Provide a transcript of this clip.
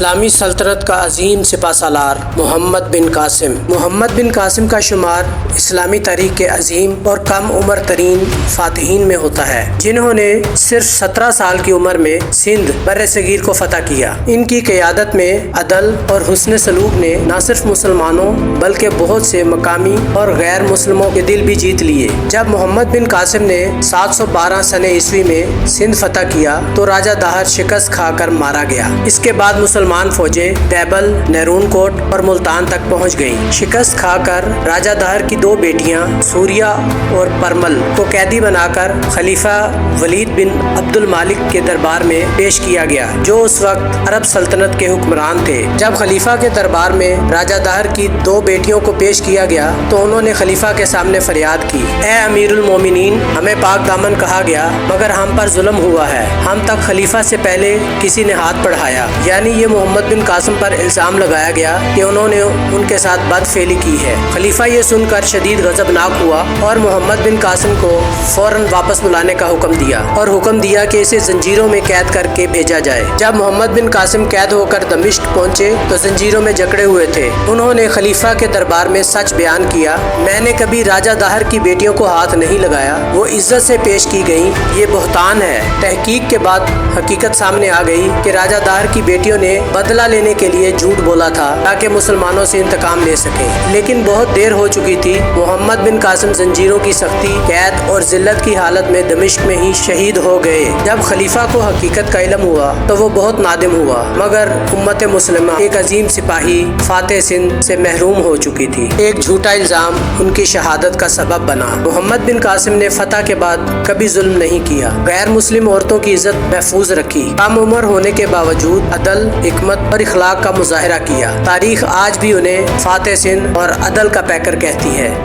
اسلامی سلطنت کا عظیم سپہ سالار محمد بن قاسم۔ محمد بن قاسم کا شمار اسلامی تاریخ کے عظیم اور کم عمر ترین فاتحین میں ہوتا ہے، جنہوں نے صرف 17 سال کی عمر میں سندھ بر صغیر کو فتح کیا۔ ان کی قیادت میں عدل اور حسن سلوک نے نہ صرف مسلمانوں بلکہ بہت سے مقامی اور غیر مسلموں کے دل بھی جیت لیے۔ جب محمد بن قاسم نے 712 سنہ عیسوی میں سندھ فتح کیا تو راجہ داہر شکست کھا کر مارا گیا۔ اس کے بعد مسلمان فوجیں دیبل، نیرون کوٹ اور ملتان تک پہنچ گئیں۔ شکست کھا کر راجہ داہر کی 2 بیٹیاں سوریہ اور پرمل کو قیدی بنا کر خلیفہ ولید بن عبد المالک کے دربار میں پیش کیا گیا، جو اس وقت عرب سلطنت کے حکمران تھے۔ جب خلیفہ کے دربار میں راجہ داہر کی 2 بیٹیوں کو پیش کیا گیا تو انہوں نے خلیفہ کے سامنے فریاد کی، اے امیر المومنین، ہمیں پاک دامن کہا گیا مگر ہم پر ظلم ہوا ہے۔ ہم تک خلیفہ سے پہلے کسی نے ہاتھ بڑھایا۔ یعنی یہ محمد بن قاسم پر الزام لگایا گیا کہ انہوں نے ان کے ساتھ بد فعلی کی ہے۔ خلیفہ یہ سن کر شدید غضبناک ہوا اور محمد بن قاسم کو فوراً واپس بلانے کا حکم دیا اور حکم دیا کہ اسے زنجیروں میں قید کر کے بھیجا جائے۔ جب محمد بن قاسم قید ہو کر دمشق پہنچے تو زنجیروں میں جکڑے ہوئے تھے۔ انہوں نے خلیفہ کے دربار میں سچ بیان کیا، میں نے کبھی راجہ داہر کی بیٹیوں کو ہاتھ نہیں لگایا، وہ عزت سے پیش کی گئیں، یہ بہتان ہے۔ تحقیق کے بعد حقیقت سامنے آ گئی کہ راجہ داہر کی بیٹیوں نے بدلہ لینے کے لیے جھوٹ بولا تھا تاکہ مسلمانوں سے انتقام لے سکیں، لیکن بہت دیر ہو چکی تھی۔ محمد بن قاسم زنجیروں کی سختی، قید اور ذلت کی حالت میں دمشق میں ہی شہید ہو گئے۔ جب خلیفہ کو حقیقت کا علم ہوا تو وہ بہت نادم ہوا، مگر امت مسلمہ ایک عظیم سپاہی فاتح سندھ سے محروم ہو چکی تھی۔ ایک جھوٹا الزام ان کی شہادت کا سبب بنا۔ محمد بن قاسم نے فتح کے بعد کبھی ظلم نہیں کیا، غیر مسلم عورتوں کی عزت محفوظ رکھی، کم عمر ہونے کے باوجود عدل، حکمت اور اخلاق کا مظاہرہ کیا۔ تاریخ آج بھی انہیں فاتح سندھ اور عدل کا پیکر کہتی ہے۔